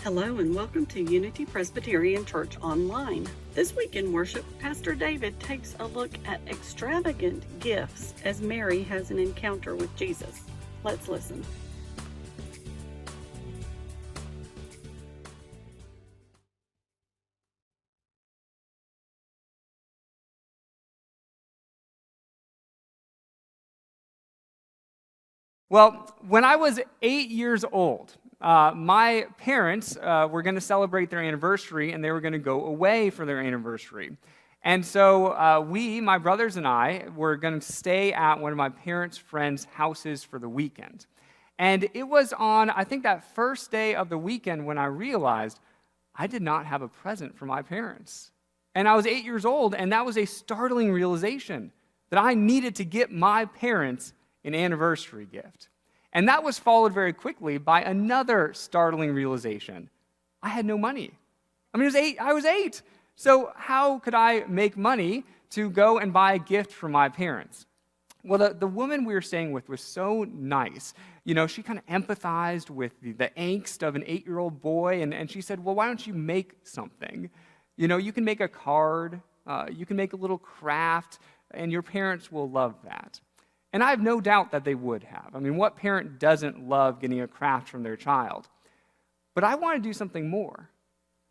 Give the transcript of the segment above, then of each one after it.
Hello and welcome to Unity Presbyterian Church Online. This week in worship, Pastor David takes a look at extravagant gifts as Mary has an encounter with Jesus. Let's listen. Well, when I was 8 years old, my parents were going to celebrate their anniversary, and they were going to go away for their anniversary. And so my brothers and I, were going to stay at one of my parents' friends' houses for the weekend. And it was on, I think, that first day of the weekend when I realized I did not have a present for my parents. And I was 8 years old, and that was a startling realization that I needed to get my parents an anniversary gift. And that was followed very quickly by another startling realization. I had no money. I mean, I was eight. So how could I make money to go and buy a gift for my parents? Well, the woman we were staying with was so nice. You know, she kind of empathized with the angst of an 8-year-old boy, and she said, well, why don't you make something? You know, you can make a card, you can make a little craft, and your parents will love that. And I have no doubt that they would have. I mean, what parent doesn't love getting a craft from their child? But I wanted to do something more.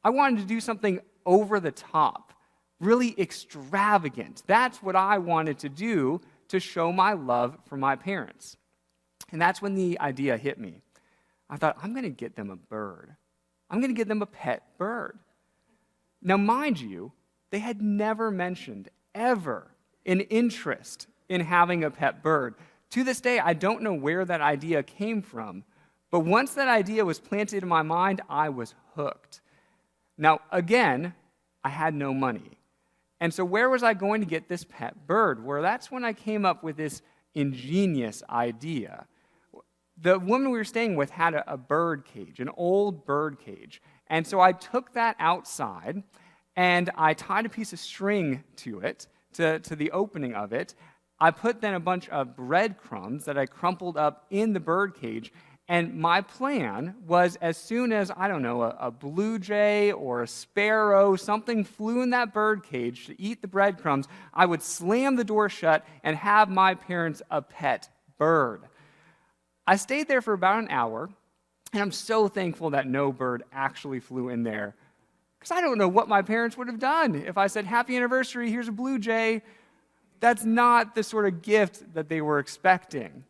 I wanted to do something over the top, really extravagant. That's what I wanted to do to show my love for my parents. And that's when the idea hit me. I thought, I'm going to get them a bird. I'm going to get them a pet bird. Now, mind you, they had never mentioned ever an interest in having a pet bird. To this day, I don't know where that idea came from, but once that idea was planted in my mind, I was hooked. Now, again, I had no money. And so where was I going to get this pet bird? Well, that's when I came up with this ingenious idea. The woman we were staying with had a bird cage, an old bird cage. And so I took that outside, and I tied a piece of string to it, to the opening of it. I put then a bunch of breadcrumbs that I crumpled up in the bird cage, and my plan was as soon as, I don't know, a blue jay or a sparrow, something flew in that bird cage to eat the breadcrumbs, I would slam the door shut and have my parents a pet bird. I stayed there for about an hour, and I'm so thankful that no bird actually flew in there, because I don't know what my parents would have done if I said, happy anniversary, here's a blue jay. That's not the sort of gift that they were expecting.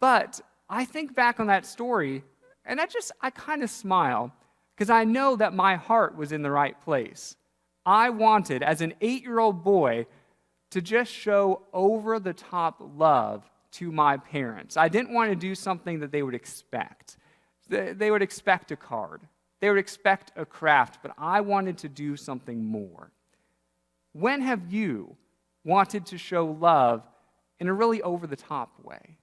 But I think back on that story, and I kind of smile, because I know that my heart was in the right place. I wanted, as an 8-year-old boy, to just show over-the-top love to my parents. I didn't want to do something that they would expect. They would expect a card. They would expect a craft, but I wanted to do something more. When have you wanted to show love in a really over-the-top way,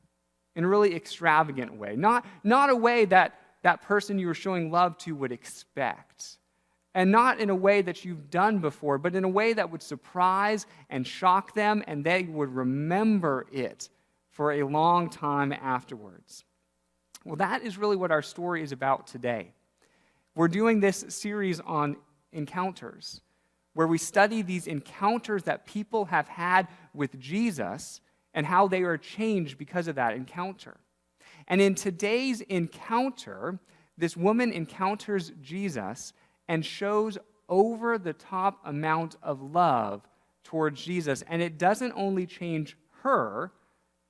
in a really extravagant way, not a way that that person you were showing love to would expect, and not in a way that you've done before, but in a way that would surprise and shock them, and they would remember it for a long time afterwards? Well, that is really what our story is about today. We're doing this series on encounters, where we study these encounters that people have had with Jesus and how they are changed because of that encounter. And in today's encounter, this woman encounters Jesus and shows over-the-top amount of love towards Jesus. And it doesn't only change her,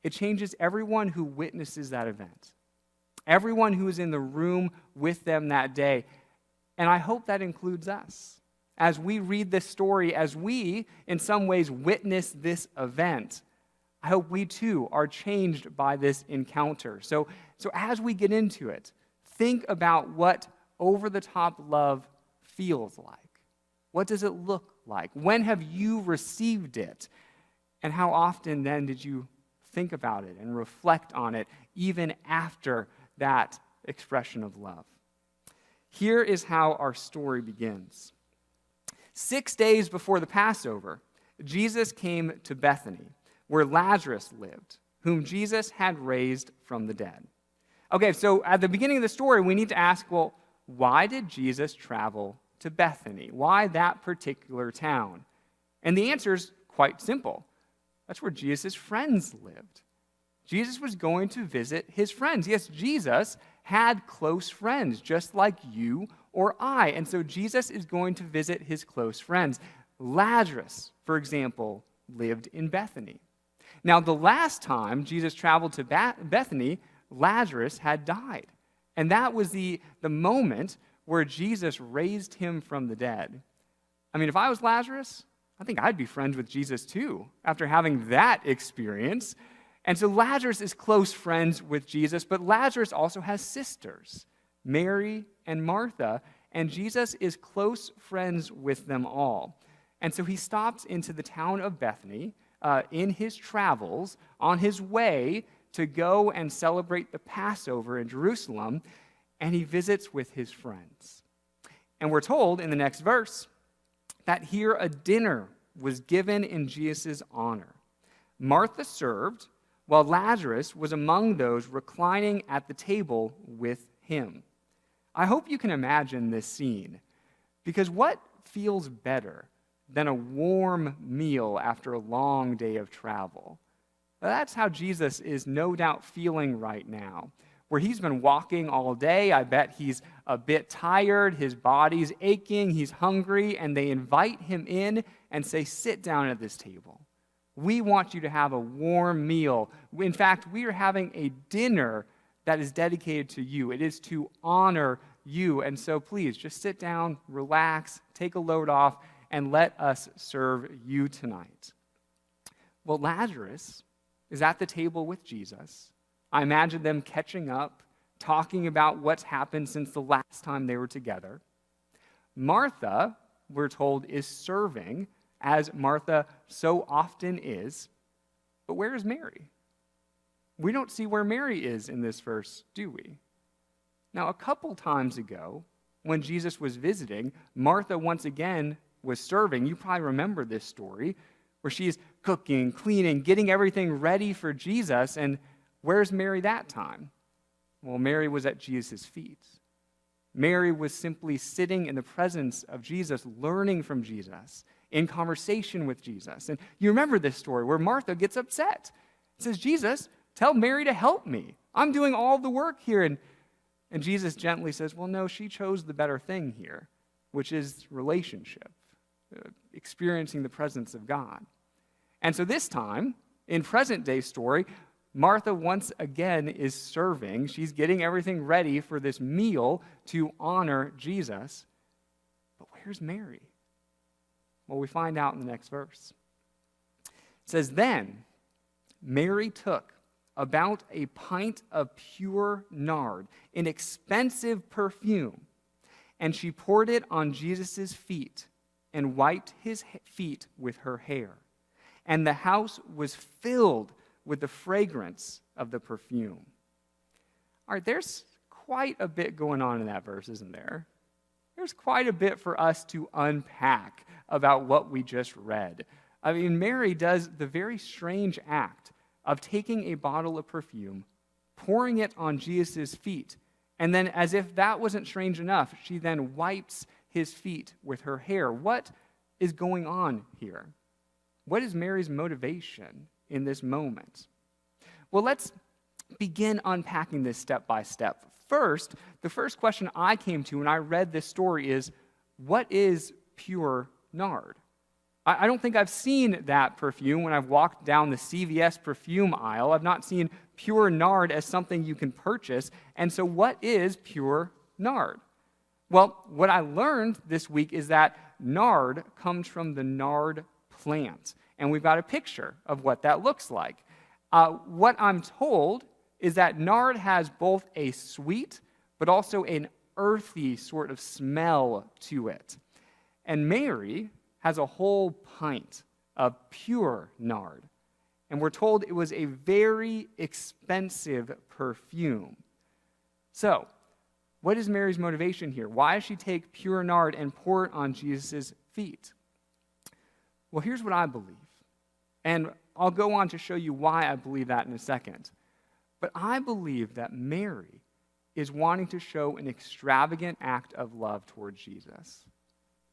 it changes everyone who witnesses that event, everyone who is in the room with them that day. And I hope that includes us. As we read this story, as we, in some ways, witness this event, I hope we too are changed by this encounter. So as we get into it, think about what over-the-top love feels like. What does it look like? When have you received it? And how often then did you think about it and reflect on it, even after that expression of love? Here is how our story begins. 6 days before the Passover, Jesus came to Bethany, where Lazarus lived, whom Jesus had raised from the dead. Okay, so at the beginning of the story, we need to ask, well, why did Jesus travel to Bethany? Why that particular town? And the answer is quite simple. That's where Jesus' friends lived. Jesus was going to visit his friends. Yes, Jesus had close friends, just like you or I. And so Jesus is going to visit his close friends. Lazarus, for example, lived in Bethany. Now, the last time Jesus traveled to Bethany, Lazarus had died. And that was the moment where Jesus raised him from the dead. I mean, if I was Lazarus, I think I'd be friends with Jesus too, after having that experience. And so Lazarus is close friends with Jesus, but Lazarus also has sisters, Mary and Martha, and Jesus is close friends with them all. And so he stops into the town of Bethany in his travels, on his way to go and celebrate the Passover in Jerusalem, and he visits with his friends. And we're told in the next verse that here a dinner was given in Jesus' honor. Martha served, while Lazarus was among those reclining at the table with him. I hope you can imagine this scene, because what feels better than a warm meal after a long day of travel? That's how Jesus is no doubt feeling right now, where he's been walking all day. I bet he's a bit tired, his body's aching, he's hungry, and they invite him in and say, "Sit down at this table. We want you to have a warm meal. In fact, we are having a dinner that is dedicated to you. It is to honor you. And so please, just sit down, relax, take a load off, and let us serve you tonight." Well, Lazarus is at the table with Jesus. I imagine them catching up, talking about what's happened since the last time they were together. Martha, we're told, is serving, as Martha so often is. But where is Mary? We don't see where Mary is in this verse, do we? Now, a couple times ago, when Jesus was visiting, Martha once again was serving. You probably remember this story, where she's cooking, cleaning, getting everything ready for Jesus. And where's Mary that time? Well, Mary was at Jesus' feet. Mary was simply sitting in the presence of Jesus, learning from Jesus, in conversation with Jesus. And you remember this story where Martha gets upset. Says, "Jesus, tell Mary to help me. I'm doing all the work here." And Jesus gently says, "Well, no, she chose the better thing here, which is relationship, experiencing the presence of God." And so this time, in present-day story, Martha once again is serving. She's getting everything ready for this meal to honor Jesus. But where's Mary? Well, we find out in the next verse. It says, "Then Mary took about a pint of pure nard, an expensive perfume, and she poured it on Jesus' feet and wiped his feet with her hair. And the house was filled with the fragrance of the perfume." All right, there's quite a bit going on in that verse, isn't there? There's quite a bit for us to unpack about what we just read. I mean, Mary does the very strange act of taking a bottle of perfume, pouring it on Jesus' feet, and then, as if that wasn't strange enough, she then wipes his feet with her hair. What is going on here? What is Mary's motivation in this moment? Well, let's begin unpacking this step by step. First, the first question I came to when I read this story is, what is pure nard? I don't think I've seen that perfume when I've walked down the CVS perfume aisle. I've not seen pure nard as something you can purchase. And so what is pure nard? Well, what I learned this week is that nard comes from the nard plant. And we've got a picture of what that looks like. What I'm told is that nard has both a sweet but also an earthy sort of smell to it. And Mary has a whole pint of pure nard. And we're told it was a very expensive perfume. So, what is Mary's motivation here? Why does she take pure nard and pour it on Jesus' feet? Well, here's what I believe. And I'll go on to show you why I believe that in a second. But I believe that Mary is wanting to show an extravagant act of love towards Jesus.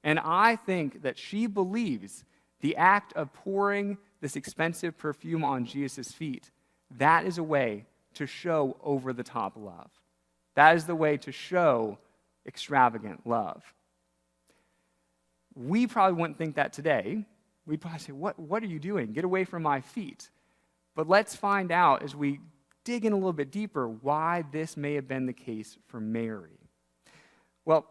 And I think that she believes the act of pouring this expensive perfume on Jesus' feet, that is a way to show over-the-top love. That is the way to show extravagant love. We probably wouldn't think that today. We'd probably say, what are you doing? Get away from my feet. But let's find out as we dig in a little bit deeper why this may have been the case for Mary. Well,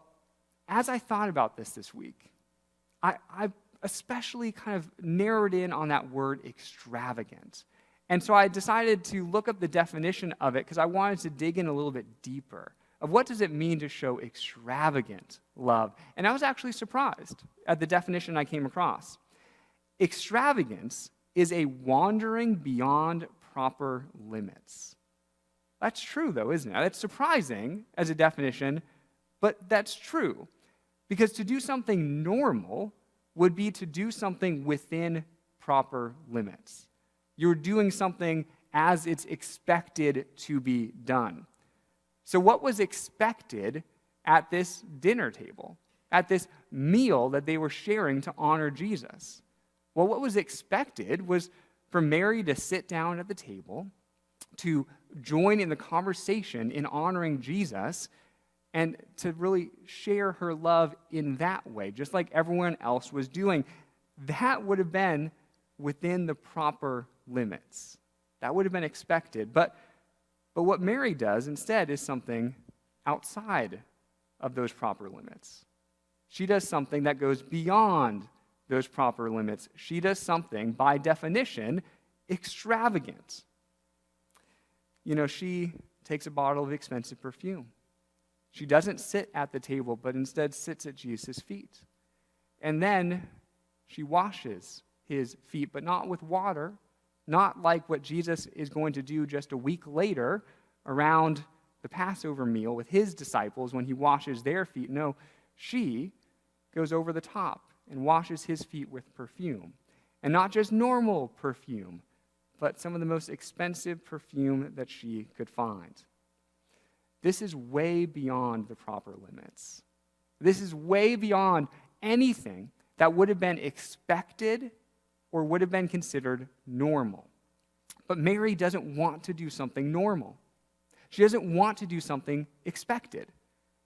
as I thought about this week, I especially kind of narrowed in on that word extravagant. And so I decided to look up the definition of it because I wanted to dig in a little bit deeper of what does it mean to show extravagant love. And I was actually surprised at the definition I came across. Extravagance is a wandering beyond proper limits. That's true, though, isn't it? That's surprising as a definition, but that's true. Because to do something normal would be to do something within proper limits. You're doing something as it's expected to be done. So what was expected at this dinner table, at this meal that they were sharing to honor Jesus? Well, what was expected was for Mary to sit down at the table, to join in the conversation in honoring Jesus, and to really share her love in that way, just like everyone else was doing. That would have been within the proper limits. That would have been expected. But what Mary does instead is something outside of those proper limits. She does something that goes beyond those proper limits. She does something, by definition, extravagant. She takes a bottle of expensive perfume. She doesn't sit at the table, but instead sits at Jesus' feet. And then she washes his feet, but not with water, not like what Jesus is going to do just a week later around the Passover meal with his disciples when he washes their feet. No, she goes over the top and washes his feet with perfume. And not just normal perfume, but some of the most expensive perfume that she could find. This is way beyond the proper limits. This is way beyond anything that would have been expected or would have been considered normal. But Mary doesn't want to do something normal. She doesn't want to do something expected.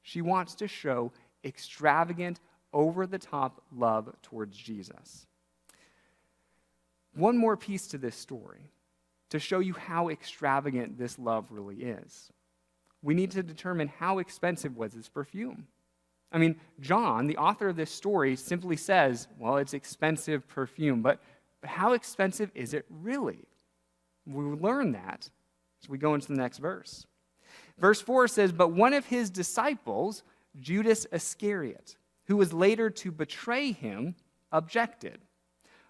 She wants to show extravagant, over-the-top love towards Jesus. One more piece to this story to show you how extravagant this love really is. We need to determine how expensive was this perfume. I mean, John, the author of this story, simply says, well, it's expensive perfume, but how expensive is it really? We learn that as we go into the next verse. Verse 4 says, but one of his disciples, Judas Iscariot, who was later to betray him, objected.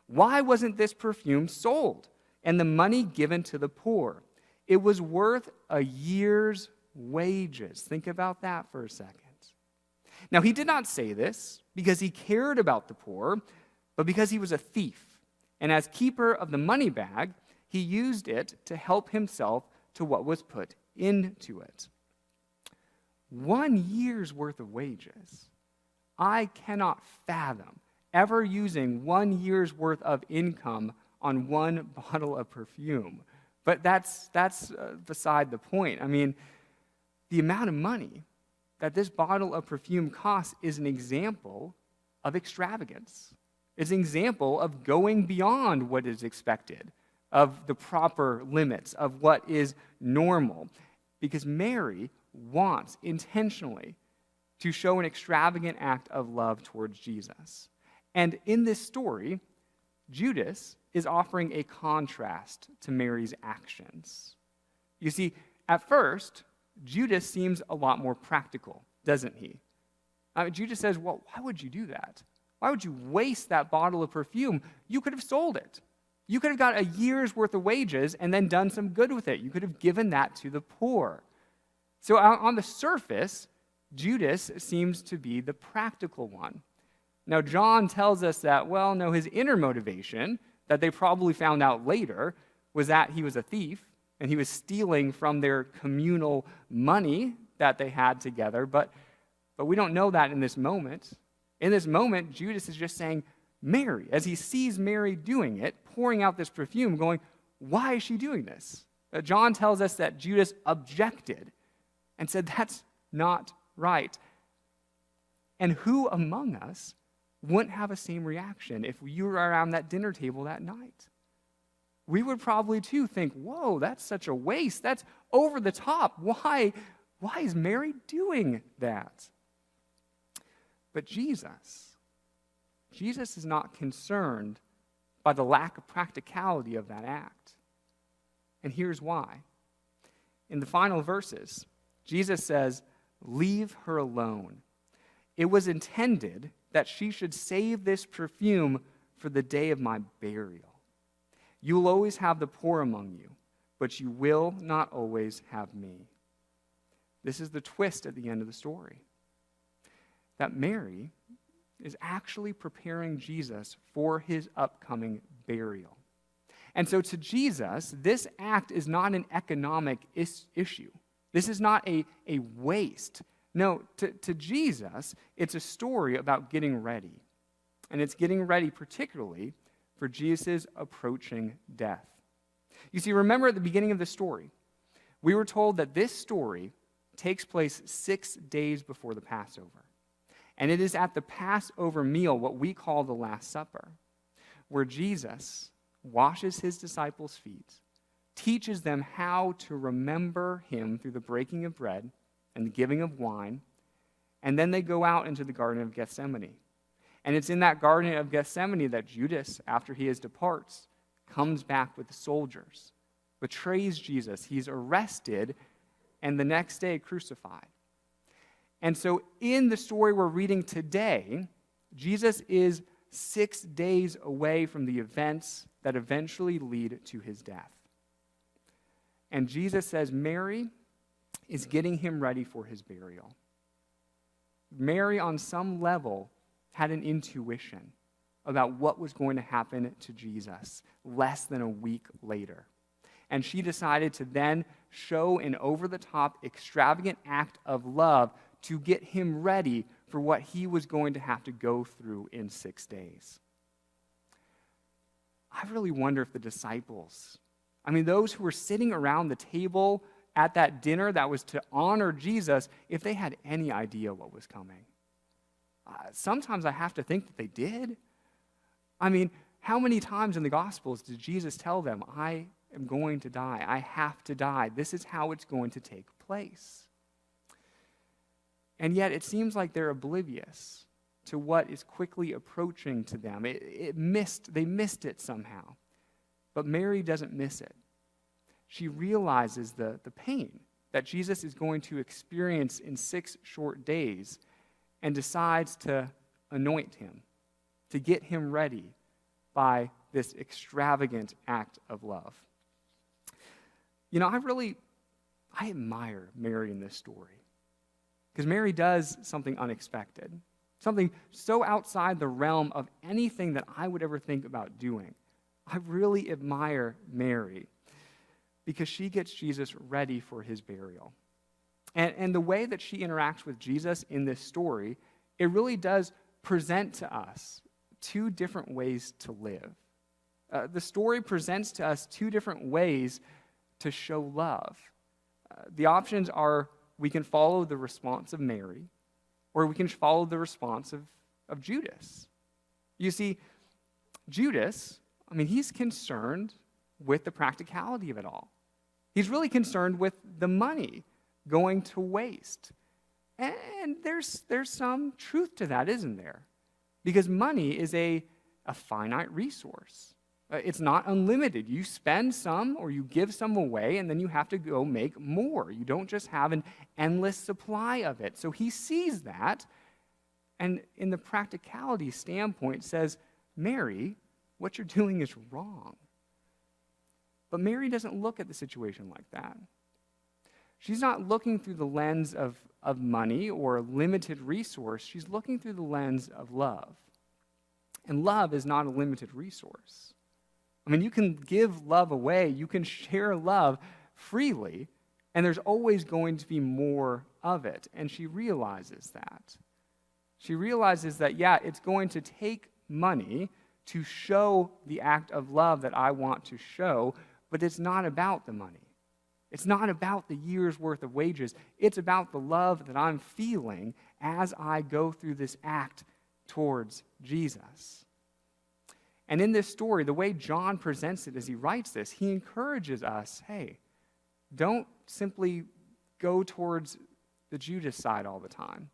Why wasn't this perfume sold and the money given to the poor? It was worth a year's wages. Think about that for a second. Now, he did not say this because he cared about the poor, but because he was a thief. And as keeper of the money bag, he used it to help himself to what was put into it. 1 year's worth of wages. I cannot fathom ever using 1 year's worth of income on one bottle of perfume. But that's beside the point. I mean, the amount of money that this bottle of perfume costs is an example of extravagance. It's an example of going beyond what is expected, of the proper limits, of what is normal. Because Mary wants intentionally to show an extravagant act of love towards Jesus. And in this story, Judas is offering a contrast to Mary's actions. You see, at first, Judas seems a lot more practical, doesn't he? Judas says, well, why would you do that? Why would you waste that bottle of perfume? You could have sold it. You could have got a year's worth of wages and then done some good with it. You could have given that to the poor. So on the surface, Judas seems to be the practical one. Now, John tells us that, well, no, his inner motivation, that they probably found out later, was that he was a thief and he was stealing from their communal money that they had together, but we don't know that in this moment. In this moment, Judas is just saying, Mary, as he sees Mary doing it, pouring out this perfume, going, why is she doing this? John tells us that Judas objected and said, that's not right. And who among us wouldn't have a same reaction if you were around that dinner table that night? We would probably too think, whoa, that's such a waste. That's over the top. Why is Mary doing that? But Jesus is not concerned by the lack of practicality of that act. And here's why. In the final verses, Jesus says, leave her alone. It was intended that she should save this perfume for the day of my burial. You will always have the poor among you, but you will not always have me. This is the twist at the end of the story. That Mary is actually preparing Jesus for his upcoming burial. And so to Jesus, this act is not an economic issue. This is not a waste. No, to Jesus, it's a story about getting ready. And it's getting ready particularly for Jesus' approaching death. You see, remember at the beginning of the story, we were told that this story takes place 6 days before the Passover. And it is at the Passover meal, what we call the Last Supper, where Jesus washes his disciples' feet, teaches them how to remember him through the breaking of bread and the giving of wine, and then they go out into the Garden of Gethsemane. And it's in that Garden of Gethsemane that Judas, after he departs, comes back with the soldiers, betrays Jesus. He's arrested, and the next day crucified. And so in the story we're reading today, Jesus is 6 days away from the events that eventually lead to his death. And Jesus says Mary is getting him ready for his burial. Mary, on some level, had an intuition about what was going to happen to Jesus less than a week later. And she decided to then show an over-the-top, extravagant act of love to get him ready for what he was going to have to go through in 6 days. I really wonder if the disciples, those who were sitting around the table at that dinner that was to honor Jesus, if they had any idea what was coming. Sometimes I have to think that they did. How many times in the Gospels did Jesus tell them, I am going to die, I have to die, this is how it's going to take place? And yet it seems like they're oblivious to what is quickly approaching to them. They missed it somehow. But Mary doesn't miss it. She realizes the pain that Jesus is going to experience in 6 short days and decides to anoint him, to get him ready by this extravagant act of love. I admire Mary in this story because Mary does something unexpected, something so outside the realm of anything that I would ever think about doing. I really admire Mary because she gets Jesus ready for his burial. And the way that she interacts with Jesus in this story, it really does present to us 2 different ways to live. The story presents to us 2 different ways to show love. The options are we can follow the response of Mary, or we can follow the response of Judas. You see, Judas, he's concerned with the practicality of it all. He's really concerned with the money going to waste. And there's some truth to that, isn't there? Because money is a finite resource. It's not unlimited. You spend some or you give some away, and then you have to go make more. You don't just have an endless supply of it. So he sees that, and in the practicality standpoint says, Mary, what you're doing is wrong. But Mary doesn't look at the situation like that. She's not looking through the lens of money or a limited resource. She's looking through the lens of love. And love is not a limited resource. You can give love away. You can share love freely, And there's always going to be more of it. And she realizes that. She realizes that, yeah, it's going to take money to show the act of love that I want to show, but it's not about the money. It's not about the year's worth of wages. It's about the love that I'm feeling as I go through this act towards Jesus. And in this story, the way John presents it as he writes this, he encourages us, hey, don't simply go towards the Judass side all the time,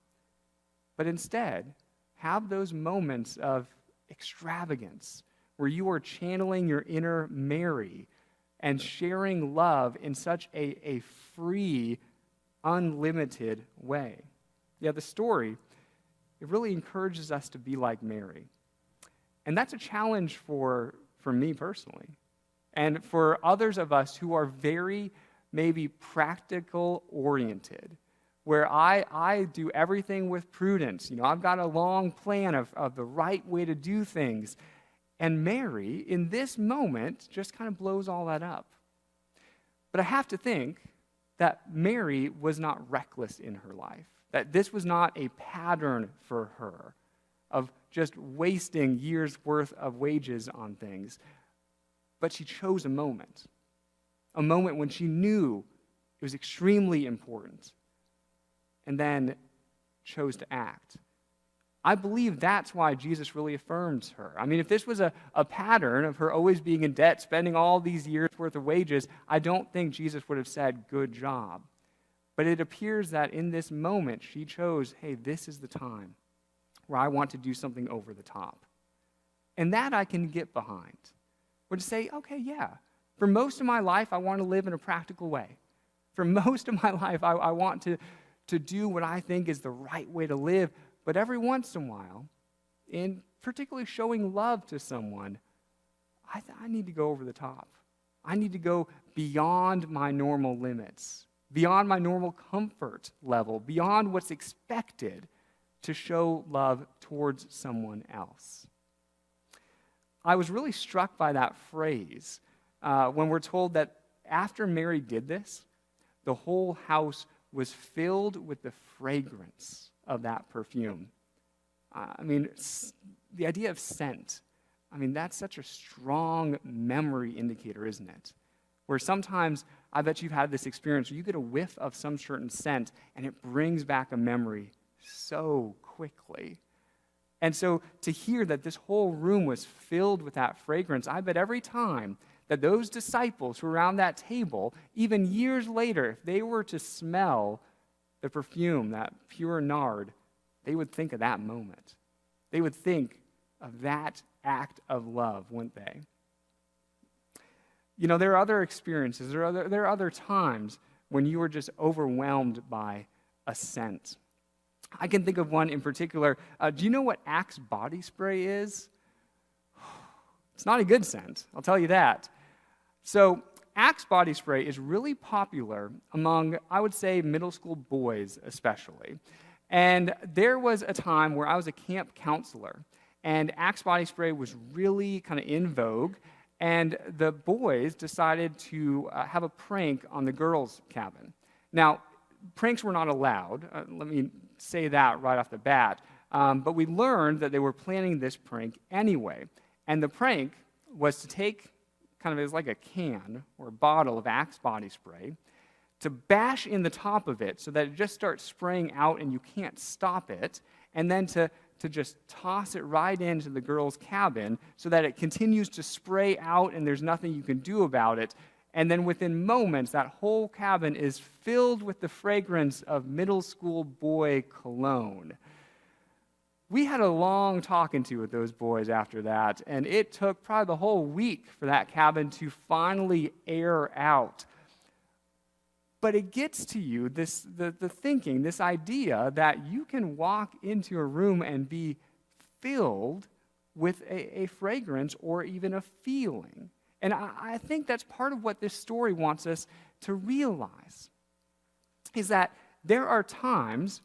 but instead have those moments of extravagance where you are channeling your inner Mary and sharing love in such a free, unlimited way. Yeah, the story, it really encourages us to be like Mary. And that's a challenge for me personally, and for others of us who are very maybe practical oriented, where I do everything with prudence. I've got a long plan of the right way to do things. And Mary, in this moment, just kind of blows all that up. But I have to think that Mary was not reckless in her life, that this was not a pattern for her of just wasting years' worth of wages on things. But she chose a moment when she knew it was extremely important, and then chose to act. I believe that's why Jesus really affirms her. I mean, if this was a pattern of her always being in debt, spending all these years' worth of wages, I don't think Jesus would have said, good job. But it appears that in this moment, she chose, hey, this is the time where I want to do something over the top. And that I can get behind. Or to say, okay, yeah, for most of my life, I want to live in a practical way. For most of my life, I want to do what I think is the right way to live. But every once in a while, in particularly showing love to someone, I need to go over the top. I need to go beyond my normal limits, beyond my normal comfort level, beyond what's expected to show love towards someone else. I was really struck by that phrase when we're told that after Mary did this, the whole house was filled with the fragrance of that perfume. The idea of scent, that's such a strong memory indicator, isn't it? Where sometimes, I bet you've had this experience where you get a whiff of some certain scent and it brings back a memory so quickly. And so to hear that this whole room was filled with that fragrance, I bet every time that those disciples who were around that table, even years later, if they were to smell the perfume, that pure nard, they would think of that moment. They would think of that act of love, wouldn't they? There are other experiences, there are other times when you are just overwhelmed by a scent. I can think of one in particular. Do you know what Axe body spray is? It's not a good scent, I'll tell you that. So Axe body spray is really popular among, I would say, middle school boys especially. And there was a time where I was a camp counselor, and Axe body spray was really kind of in vogue, and the boys decided to have a prank on the girls' cabin. Now, pranks were not allowed. Let me say that right off the bat. But we learned that they were planning this prank anyway. And the prank was to take kind of, it was like a can or a bottle of Axe body spray, to bash in the top of it so that it just starts spraying out and you can't stop it, and then to just toss it right into the girls' cabin so that it continues to spray out and there's nothing you can do about it. And then within moments, that whole cabin is filled with the fragrance of middle school boy cologne. We had a long talking to with those boys after that, and it took probably the whole week for that cabin to finally air out. But it gets to you, the thinking, this idea that you can walk into a room and be filled with a fragrance or even a feeling. And I think that's part of what this story wants us to realize, is that there are times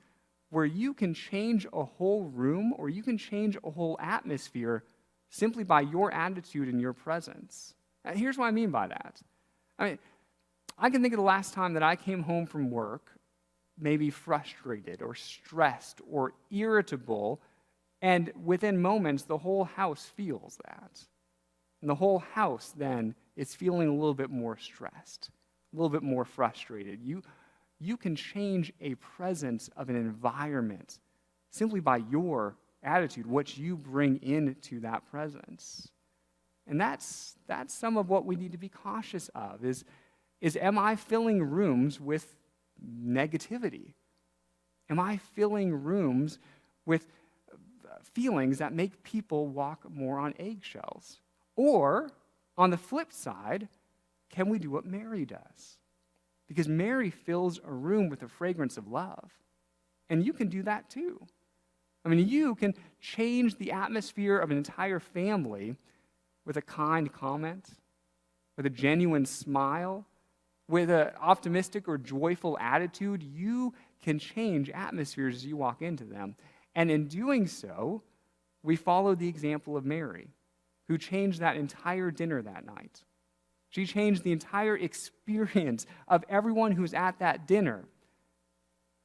where you can change a whole room or you can change a whole atmosphere simply by your attitude and your presence. And here's what I mean by that. I can think of the last time that I came home from work, maybe frustrated or stressed or irritable, and within moments, the whole house feels that. And the whole house then is feeling a little bit more stressed, a little bit more frustrated. You can change a presence of an environment simply by your attitude, what you bring into that presence. And that's some of what we need to be cautious of, is am I filling rooms with negativity? Am I filling rooms with feelings that make people walk more on eggshells? Or, on the flip side, can we do what Mary does? Because Mary fills a room with the fragrance of love. And you can do that too. I mean, you can change the atmosphere of an entire family with a kind comment, with a genuine smile, with an optimistic or joyful attitude. You can change atmospheres as you walk into them. And in doing so, we follow the example of Mary, who changed that entire dinner that night. She changed the entire experience of everyone who's at that dinner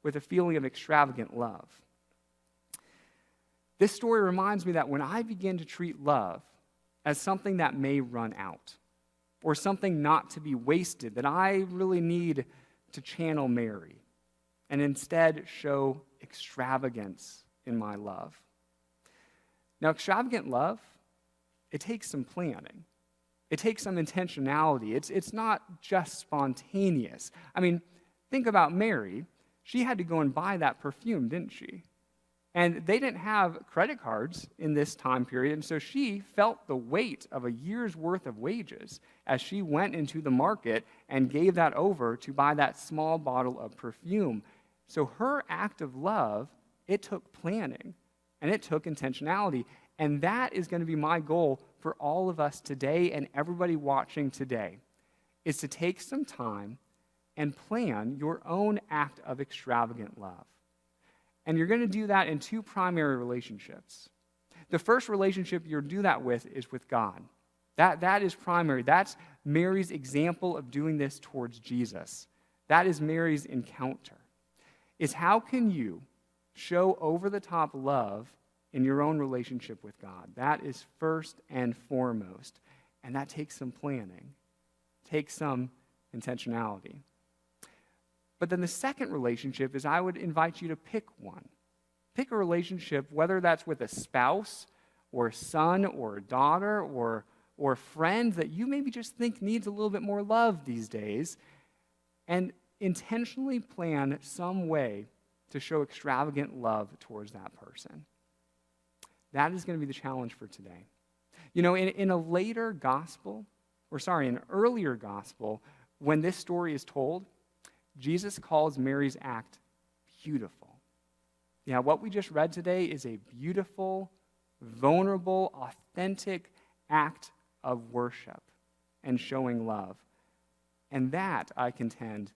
with a feeling of extravagant love. This story reminds me that when I begin to treat love as something that may run out, or something not to be wasted, that I really need to channel Mary and instead show extravagance in my love. Now, extravagant love, it takes some planning. It takes some intentionality. It's not just spontaneous. I mean, think about Mary. She had to go and buy that perfume, didn't she? And they didn't have credit cards in this time period, and so she felt the weight of a year's worth of wages as she went into the market and gave that over to buy that small bottle of perfume. So her act of love, it took planning, and it took intentionality. And that is going to be my goal for all of us today and everybody watching today, is to take some time and plan your own act of extravagant love. And you're going to do that in two primary relationships. The first relationship you'll do that with is with God. That is primary. That's Mary's example of doing this towards Jesus. That is Mary's encounter. Is how can you show over-the-top love in your own relationship with God? That is first and foremost. And that takes some planning, takes some intentionality. But then the second relationship is I would invite you to pick one. Pick a relationship, whether that's with a spouse or a son or a daughter or a friend that you maybe just think needs a little bit more love these days, and intentionally plan some way to show extravagant love towards that person. That is going to be the challenge for today. You know, in an earlier gospel, when this story is told, Jesus calls Mary's act beautiful. Yeah, what we just read today is a beautiful, vulnerable, authentic act of worship and showing love. And that, I contend,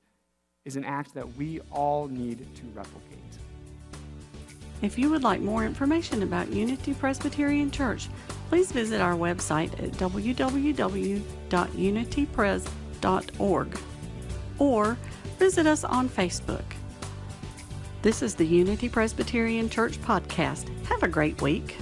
is an act that we all need to replicate. If you would like more information about Unity Presbyterian Church, please visit our website at www.unitypres.org or visit us on Facebook. This is the Unity Presbyterian Church podcast. Have a great week.